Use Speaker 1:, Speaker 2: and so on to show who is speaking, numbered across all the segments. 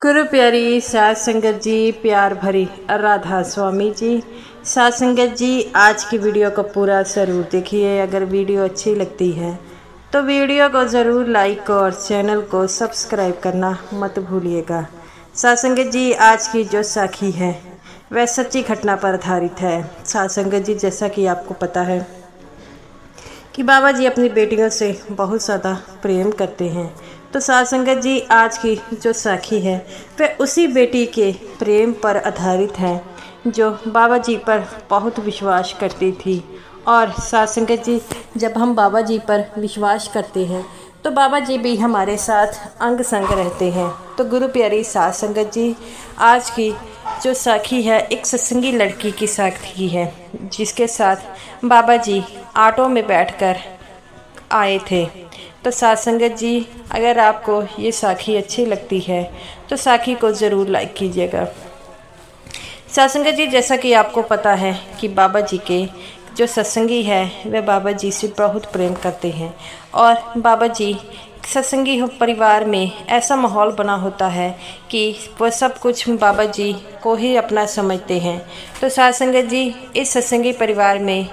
Speaker 1: गुरु प्यारी साध संगत जी, प्यार भरी राधा स्वामी जी। साध संगत जी, आज की वीडियो को पूरा ज़रूर देखिए। अगर वीडियो अच्छी लगती है तो वीडियो को ज़रूर लाइक और चैनल को सब्सक्राइब करना मत भूलिएगा। साध संगत जी, आज की जो साखी है वह सच्ची घटना पर आधारित है। साध संगत जी, जैसा कि आपको पता है कि बाबा जी अपनी बेटियों से बहुत ज़्यादा प्रेम करते हैं। तो साध संगत जी, आज की जो साखी है वह उसी बेटी के प्रेम पर आधारित है जो बाबा जी पर बहुत विश्वास करती थी। और साध संगत जी, जब हम बाबा जी पर विश्वास करते हैं तो बाबा जी भी हमारे साथ अंग संग रहते हैं। तो गुरु प्यारी साध संगत जी, आज की जो साखी है एक सत्संगी लड़की की साखी है जिसके साथ बाबा जी ऑटो में बैठकर आए थे। तो साध संगत जी, अगर आपको ये साखी अच्छी लगती है तो साखी को ज़रूर लाइक कीजिएगा। साध संगत जी, जैसा कि आपको पता है कि बाबा जी के जो सत्संगी है वह बाबा जी से बहुत प्रेम करते हैं और बाबा जी सत्संगी परिवार में ऐसा माहौल बना होता है कि वह सब कुछ बाबा जी को ही अपना समझते हैं। तो साध संगत जी, इस सत्संगी परिवार में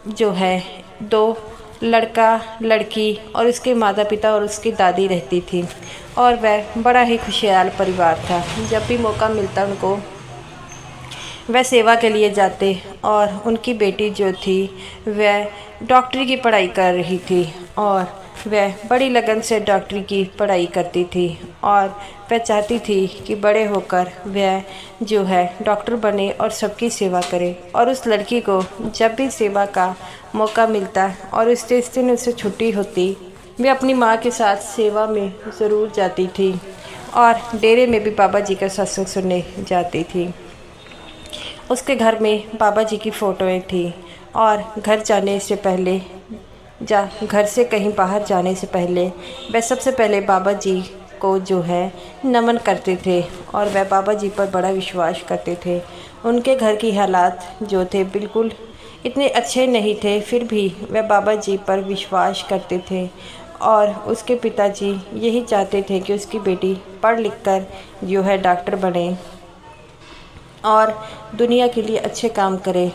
Speaker 1: जो है दो लड़का लड़की और उसके माता पिता और उसकी दादी रहती थी और वह बड़ा ही खुशहाल परिवार था। जब भी मौका मिलता उनको वह सेवा के लिए जाते और उनकी बेटी जो थी वह डॉक्टरी की पढ़ाई कर रही थी और वह बड़ी लगन से डॉक्टरी की पढ़ाई करती थी और वह चाहती थी कि बड़े होकर वह जो है डॉक्टर बने और सबकी सेवा करे। और उस लड़की को जब भी सेवा का मौका मिलता और उस दिन उसे छुट्टी होती वह अपनी माँ के साथ सेवा में ज़रूर जाती थी और डेरे में भी बाबा जी का सत्संग सुनने जाती थी। उसके घर में बाबा जी की फ़ोटोएँ थी और घर जाने से पहले घर से कहीं बाहर जाने से पहले वह सबसे पहले बाबा जी को जो है नमन करते थे और वह बाबा जी पर बड़ा विश्वास करते थे। उनके घर की हालात जो थे बिल्कुल इतने अच्छे नहीं थे, फिर भी वह बाबा जी पर विश्वास करते थे और उसके पिताजी यही चाहते थे कि उसकी बेटी पढ़ लिख कर जो है डॉक्टर बने और दुनिया के लिए अच्छे काम करे।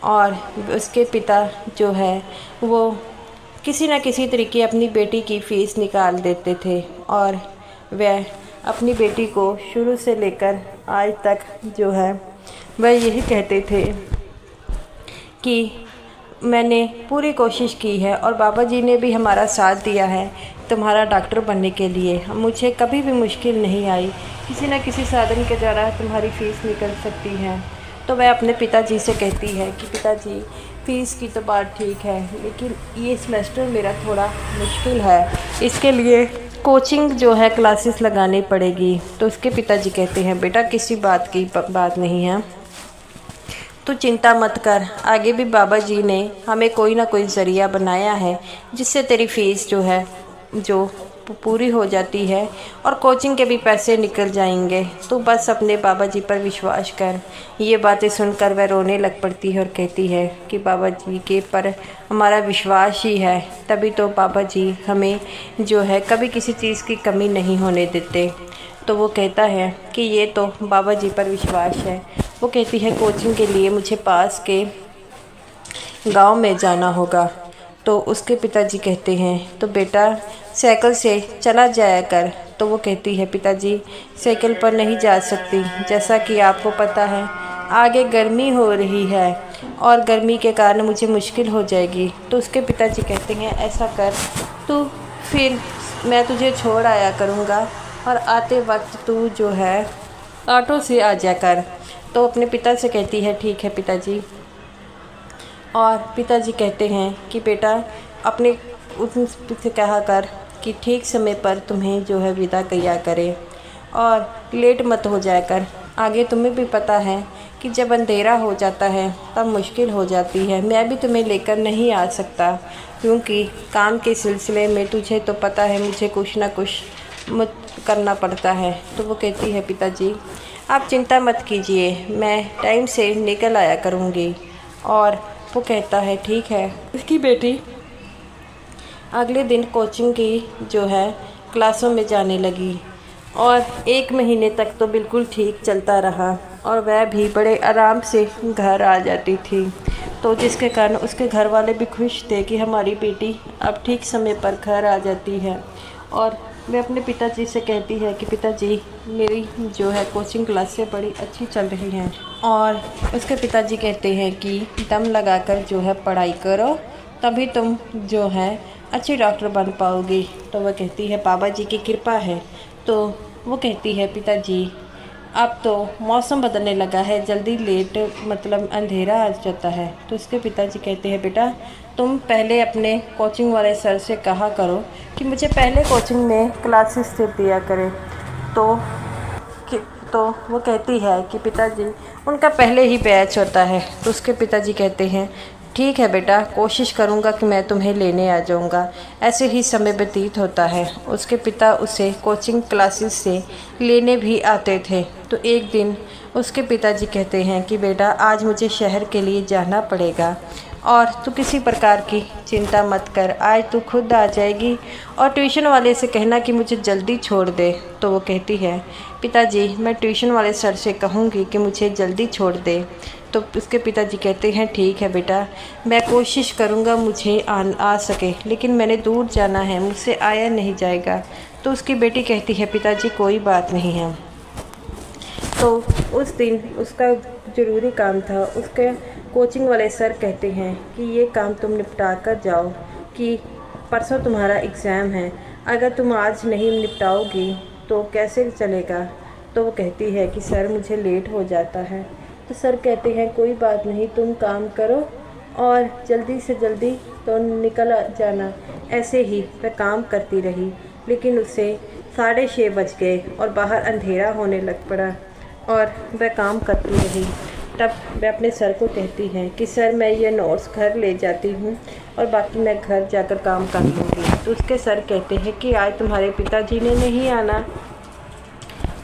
Speaker 1: और उसके पिता जो है वो किसी न किसी तरीके अपनी बेटी की फ़ीस निकाल देते थे और वह अपनी बेटी को शुरू से लेकर आज तक जो है वह यही कहते थे कि मैंने पूरी कोशिश की है और बाबा जी ने भी हमारा साथ दिया है तुम्हारा डॉक्टर बनने के लिए। मुझे कभी भी मुश्किल नहीं आई, किसी न किसी साधन के द्वारा तुम्हारी फ़ीस निकल सकती है। तो वह अपने पिताजी से कहती है कि पिताजी, फ़ीस की तो बात ठीक है लेकिन ये सेमेस्टर मेरा थोड़ा मुश्किल है, इसके लिए कोचिंग जो है क्लासेस लगानी पड़ेगी। तो उसके पिताजी कहते हैं बेटा किसी बात की बात नहीं है, तो चिंता मत कर, आगे भी बाबा जी ने हमें कोई ना कोई ज़रिया बनाया है जिससे तेरी फ़ीस जो है जो पूरी हो जाती है और कोचिंग के भी पैसे निकल जाएंगे। तो बस अपने बाबा जी पर विश्वास कर। ये बातें सुनकर वह रोने लग पड़ती है और कहती है कि बाबा जी के पर हमारा विश्वास ही है, तभी तो बाबा जी हमें जो है कभी किसी चीज़ की कमी नहीं होने देते। तो वो कहता है कि ये तो बाबा जी पर विश्वास है। वो कहती है कोचिंग के लिए मुझे पास के गांव में जाना होगा। तो उसके पिताजी कहते हैं तो बेटा साइकिल से चला जाया कर। तो वो कहती है पिताजी साइकिल पर नहीं जा सकती, जैसा कि आपको पता है आगे गर्मी हो रही है और गर्मी के कारण मुझे मुश्किल हो जाएगी। तो उसके पिताजी कहते हैं ऐसा कर, तू फिर मैं तुझे छोड़ आया करूँगा और आते वक्त तू जो है ऑटो से आ जा कर। तो अपने पिता से कहती है ठीक है पिताजी। और पिताजी कहते हैं कि बेटा अपने उससे कहा कर कि ठीक समय पर तुम्हें जो है विदा किया करे और लेट मत हो जाया कर। आगे तुम्हें भी पता है कि जब अंधेरा हो जाता है तब मुश्किल हो जाती है, मैं भी तुम्हें लेकर नहीं आ सकता क्योंकि काम के सिलसिले में तुझे तो पता है मुझे कुछ ना कुछ करना पड़ता है। तो वो कहती है पिताजी आप चिंता मत कीजिए, मैं टाइम से निकल आया करूँगी। और वो कहता है ठीक है। उसकी बेटी अगले दिन कोचिंग की जो है क्लासों में जाने लगी और 1 महीने तक तो बिल्कुल ठीक चलता रहा और वह भी बड़े आराम से घर आ जाती थी। तो जिसके कारण उसके घर वाले भी खुश थे कि हमारी बेटी अब ठीक समय पर घर आ जाती है। और वह अपने पिताजी से कहती है कि पिताजी, मेरी जो है कोचिंग क्लासें बड़ी अच्छी चल रही हैं। और उसके पिताजी कहते हैं कि दम लगाकर जो है पढ़ाई करो, तभी तुम जो है अच्छी डॉक्टर बन पाओगी। तो वह कहती है बाबा जी की कृपा है। तो वो कहती है पिताजी, अब तो मौसम बदलने लगा है, जल्दी लेट मतलब अंधेरा आ जाता है। तो उसके पिताजी कहते हैं बेटा, तुम पहले अपने कोचिंग वाले सर से कहा करो कि मुझे पहले कोचिंग में क्लासेस दे दिया करें। तो वो कहती है कि पिताजी, उनका पहले ही बैच होता है। तो उसके पिताजी कहते हैं ठीक है बेटा, कोशिश करूँगा कि मैं तुम्हें लेने आ जाऊँगा। ऐसे ही समय व्यतीत होता है। उसके पिता उसे कोचिंग क्लासेस से लेने भी आते थे। तो एक दिन उसके पिताजी कहते हैं कि बेटा, आज मुझे शहर के लिए जाना पड़ेगा और तू किसी प्रकार की चिंता मत कर, आज तू खुद आ जाएगी और ट्यूशन वाले से कहना कि मुझे जल्दी छोड़ दे। तो वो कहती है पिताजी, मैं ट्यूशन वाले सर से कहूँगी कि मुझे जल्दी छोड़ दे। तो उसके पिताजी कहते हैं ठीक है बेटा, मैं कोशिश करूँगा मुझे आ सके, लेकिन मैंने दूर जाना है, मुझसे आया नहीं जाएगा। तो उसकी बेटी कहती है पिताजी कोई बात नहीं है। तो उस दिन उसका ज़रूरी काम था। उसके कोचिंग वाले सर कहते हैं कि ये काम तुम निपटा कर जाओ कि परसों तुम्हारा एग्ज़ाम है, अगर तुम आज नहीं निपटाओगी तो कैसे चलेगा। तो वो कहती है कि सर मुझे लेट हो जाता है। तो सर कहते हैं कोई बात नहीं, तुम काम करो और जल्दी से जल्दी तो निकल जाना। ऐसे ही वह काम करती रही, लेकिन उसे 6:30 बज गए और बाहर अंधेरा होने लग पड़ा और वह काम करती रही। तब वह अपने सर को कहती है कि सर, मैं ये नोट्स घर ले जाती हूँ और बाकी मैं घर जाकर काम कर लूँगी। तो उसके सर कहते हैं कि आज तुम्हारे पिताजी ने नहीं आना।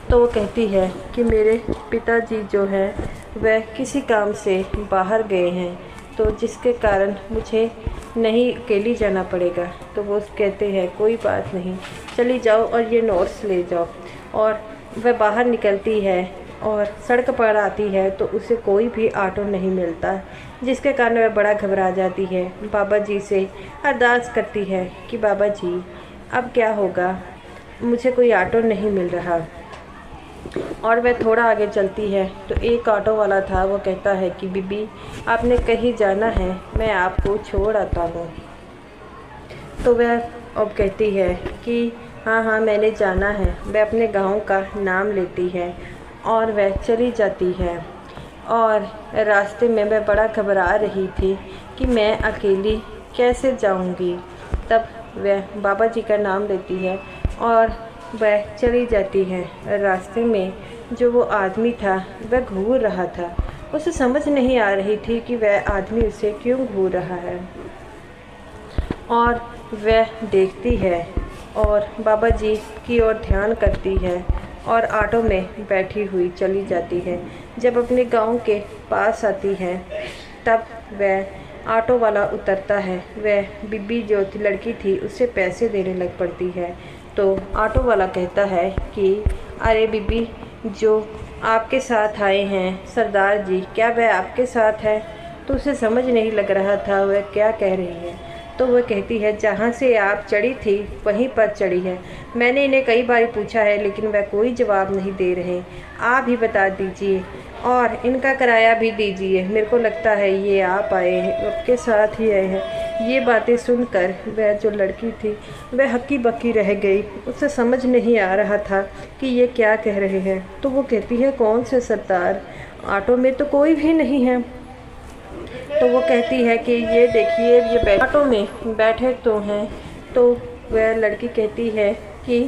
Speaker 1: तो वो कहती है कि मेरे पिताजी जो है वह किसी काम से बाहर गए हैं, तो जिसके कारण मुझे नहीं अकेली जाना पड़ेगा। तो वो कहते हैं कोई बात नहीं, चली जाओ और ये नोट्स ले जाओ। और वह बाहर निकलती है और सड़क पर आती है तो उसे कोई भी ऑटो नहीं मिलता, जिसके कारण वह बड़ा घबरा जाती है। बाबा जी से अरदास करती है कि बाबा जी, अब क्या होगा, मुझे कोई ऑटो नहीं मिल रहा। और वह थोड़ा आगे चलती है तो एक ऑटो वाला था, वो कहता है कि बीबी, आपने कहीं जाना है, मैं आपको छोड़ आता हूँ। तो वह अब कहती है कि हाँ हाँ मैंने जाना है। वह अपने गांव का नाम लेती है और वह चली जाती है। और रास्ते में वह बड़ा घबरा रही थी कि मैं अकेली कैसे जाऊंगी। तब वह बाबा जी का नाम लेती है और वह चली जाती है। रास्ते में जो वो आदमी था वह घूर रहा था। उसे समझ नहीं आ रही थी कि वह आदमी उसे क्यों घूर रहा है। और वह देखती है और बाबा जी की ओर ध्यान करती है और ऑटो में बैठी हुई चली जाती है। जब अपने गांव के पास आती है तब वह ऑटो वाला उतरता है। वह बीबी जो लड़की थी उससे पैसे देने लग पड़ती है। तो ऑटो वाला कहता है कि अरे बीबी, जो आपके साथ आए हैं सरदार जी, क्या वह आपके साथ है? तो उसे समझ नहीं लग रहा था वह क्या कह रही है। तो वह कहती है जहाँ से आप चढ़ी थी वहीं पर चढ़ी है। मैंने इन्हें कई बार पूछा है लेकिन वह कोई जवाब नहीं दे रहे। आप ही बता दीजिए और इनका किराया भी दीजिए। मेरे को लगता है ये आप आए हैं, आपके साथ ही आए हैं। ये बातें सुनकर वह जो लड़की थी वह हक्की बक्की रह गई। उसे समझ नहीं आ रहा था कि ये क्या कह रहे हैं। तो वो कहती है कौन से सरदार, ऑटो में तो कोई भी नहीं है। तो वो कहती है कि ये देखिए ये ऑटो में बैठे तो हैं। तो वह लड़की कहती है कि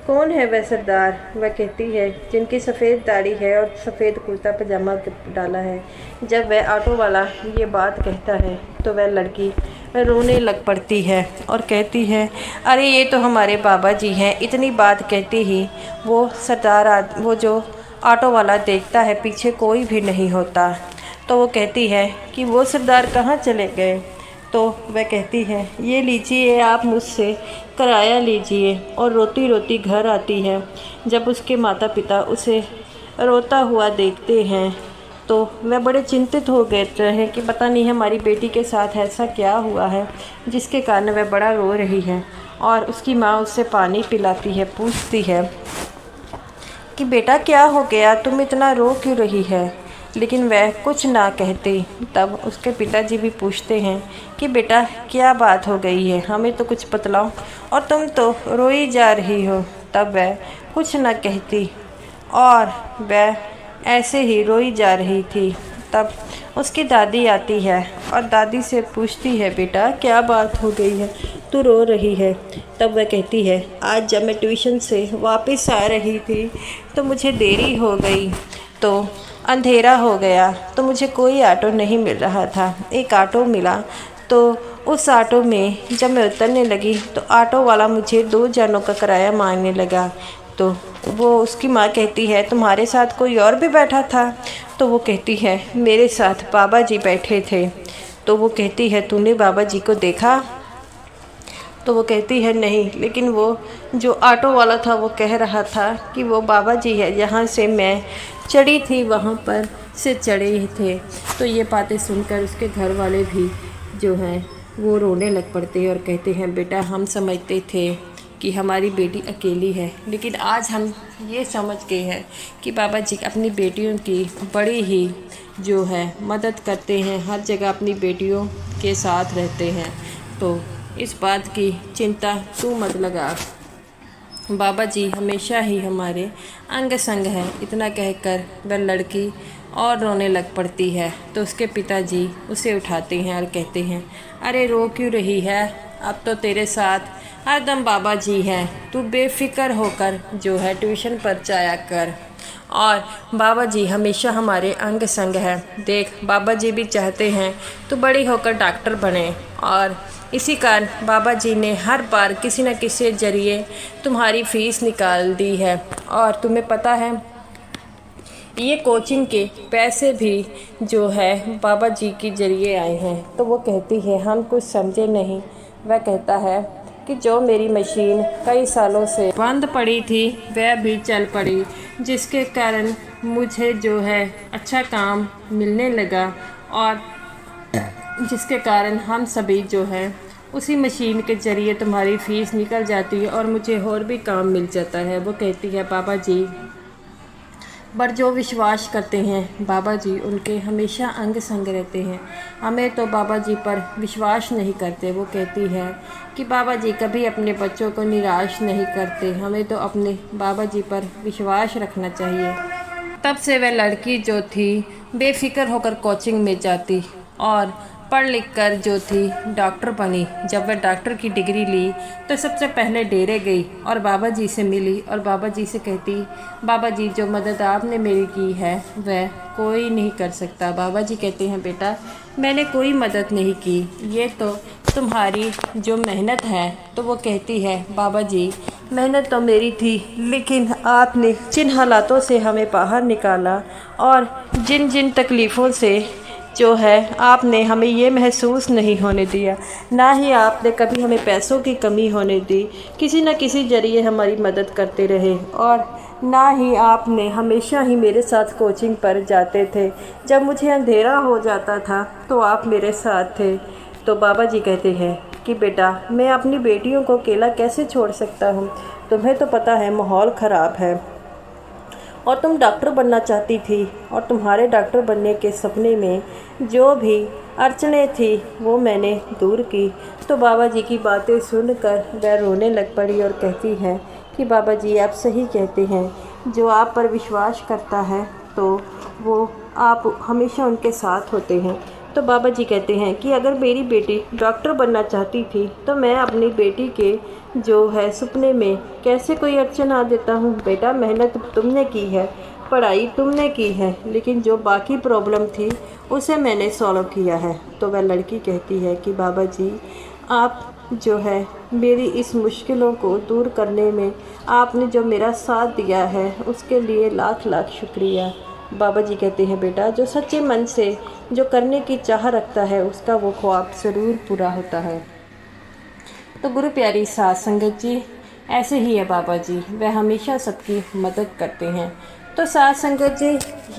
Speaker 1: कौन है वह सरदार? वह कहती है जिनकी सफ़ेद दाढ़ी है और सफ़ेद कुर्ता पजामा डाला है। जब वह ऑटो वाला ये बात कहता है तो वह लड़की रोने लग पड़ती है और कहती है अरे ये तो हमारे बाबा जी हैं। इतनी बात कहती ही वो सरदार वो जो ऑटो वाला देखता है पीछे कोई भी नहीं होता। तो वो कहती है कि वो सरदार कहाँ चले गए? तो वह कहती है, ये लीजिए, आप मुझसे किराया लीजिए। और रोती रोती घर आती है। जब उसके माता पिता उसे रोता हुआ देखते हैं तो वह बड़े चिंतित हो गए हैं कि पता नहीं हमारी बेटी के साथ ऐसा क्या हुआ है जिसके कारण वह बड़ा रो रही है। और उसकी माँ उससे पानी पिलाती है, पूछती है कि बेटा क्या हो गया, तुम इतना रो क्यों रही है। लेकिन वह कुछ ना कहती। तब उसके पिताजी भी पूछते हैं कि बेटा क्या बात हो गई है, हमें तो कुछ बतलाओ, और तुम तो रोई जा रही हो। तब वह कुछ ना कहती और वह ऐसे ही रोई जा रही थी। तब उसकी दादी आती है और दादी से पूछती है, बेटा क्या बात हो गई है, तू रो रही है। तब वह कहती है, आज जब मैं ट्यूशन से वापस आ रही थी तो मुझे देरी हो गई, तो अंधेरा हो गया, तो मुझे कोई ऑटो नहीं मिल रहा था। एक ऑटो मिला तो उस ऑटो में जब मैं उतरने लगी तो ऑटो वाला मुझे 2 जनों का किराया मांगने लगा। तो वो उसकी माँ कहती है, तुम्हारे साथ कोई और भी बैठा था। तो वो कहती है, मेरे साथ बाबा जी बैठे थे। तो वो कहती है, तूने बाबा जी को देखा। तो वो कहती है, नहीं, लेकिन वो जो ऑटो वाला था वो कह रहा था कि वो बाबा जी है, जहाँ से मैं चढ़ी थी वहाँ पर से चढ़े ही थे। तो ये बातें सुनकर उसके घर वाले भी जो हैं वो रोने लग पड़ते हैं और कहते हैं, बेटा हम समझते थे कि हमारी बेटी अकेली है, लेकिन आज हम ये समझ गए हैं कि बाबा जी अपनी बेटियों की बड़ी ही जो है मदद करते हैं, हर जगह अपनी बेटियों के साथ रहते हैं। तो इस बात की चिंता तू मत लगा, बाबा जी हमेशा ही हमारे अंग संग है। इतना कहकर वह लड़की और रोने लग पड़ती है। तो उसके पिताजी उसे उठाते हैं और कहते हैं, अरे रो क्यों रही है, अब तो तेरे साथ हरदम बाबा जी हैं, तू बेफिक्र होकर जो है ट्यूशन पर जाया कर, और बाबा जी हमेशा हमारे अंग संग है। देख बाबा जी भी चाहते हैं तू बड़ी होकर डॉक्टर बने, और इसी कारण बाबा जी ने हर बार किसी न किसी जरिए तुम्हारी फ़ीस निकाल दी है। और तुम्हें पता है ये कोचिंग के पैसे भी जो है बाबा जी के जरिए आए हैं। तो वो कहती है, हम कुछ समझे नहीं। वह कहता है कि जो मेरी मशीन कई सालों से बंद पड़ी थी वह भी चल पड़ी, जिसके कारण मुझे जो है अच्छा काम मिलने लगा, और जिसके कारण हम सभी जो है उसी मशीन के ज़रिए तुम्हारी फ़ीस निकल जाती है और मुझे और भी काम मिल जाता है। वो कहती है, बाबा जी पर जो विश्वास करते हैं बाबा जी उनके हमेशा अंग संग रहते हैं, हमें तो बाबा जी पर विश्वास नहीं करते। वो कहती है कि बाबा जी कभी अपने बच्चों को निराश नहीं करते, हमें तो अपने बाबा जी पर विश्वास रखना चाहिए। तब से वह लड़की जो थी बेफिक्र होकर कोचिंग में जाती और पढ़ लिख कर जो थी डॉक्टर बनी। जब वह डॉक्टर की डिग्री ली तो सबसे पहले डेरे गई और बाबा जी से मिली और बाबा जी से कहती, बाबा जी जो मदद आपने मेरी की है वह कोई नहीं कर सकता। बाबा जी कहते हैं, बेटा मैंने कोई मदद नहीं की, ये तो तुम्हारी जो मेहनत है। तो वो कहती है, बाबा जी मेहनत तो मेरी थी, लेकिन आपने जिन हालातों से हमें बाहर निकाला और जिन जिन तकलीफ़ों से जो है आपने हमें ये महसूस नहीं होने दिया, ना ही आपने कभी हमें पैसों की कमी होने दी, किसी न किसी जरिए हमारी मदद करते रहे, और ना ही आपने हमेशा ही मेरे साथ कोचिंग पर जाते थे। जब मुझे अंधेरा हो जाता था तो आप मेरे साथ थे। तो बाबा जी कहते हैं कि बेटा मैं अपनी बेटियों को अकेला कैसे छोड़ सकता हूँ, तुम्हें तो पता है माहौल ख़राब है और तुम डॉक्टर बनना चाहती थी, और तुम्हारे डॉक्टर बनने के सपने में जो भी अड़चने थी वो मैंने दूर की। तो बाबा जी की बातें सुनकर वह रोने लग पड़ी और कहती है कि बाबा जी आप सही कहते हैं, जो आप पर विश्वास करता है तो वो आप हमेशा उनके साथ होते हैं। तो बाबा जी कहते हैं कि अगर मेरी बेटी डॉक्टर बनना चाहती थी तो मैं अपनी बेटी के जो है सपने में कैसे कोई अड़चन आ देता हूँ। बेटा मेहनत तुमने की है, पढ़ाई तुमने की है, लेकिन जो बाकी प्रॉब्लम थी उसे मैंने सॉल्व किया है। तो वह लड़की कहती है कि बाबा जी आप जो है मेरी इस मुश्किलों को दूर करने में आपने जो मेरा साथ दिया है उसके लिए लाख लाख शुक्रिया। बाबा जी कहते हैं बेटा जो सच्चे मन से जो करने की चाह रखता है उसका वो ख्वाब ज़रूर पूरा होता है। तो गुरु प्यारी साध संगत जी, ऐसे ही है बाबा जी, वह हमेशा सबकी मदद करते हैं। तो साध संगत जी,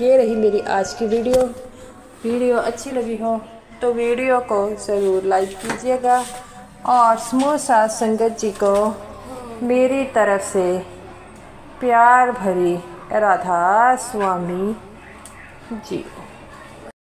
Speaker 1: ये रही मेरी आज की वीडियो अच्छी लगी हो तो वीडियो को ज़रूर लाइक कीजिएगा और समूह साध संगत जी को मेरी तरफ से प्यार भरी राधा स्वामी जी।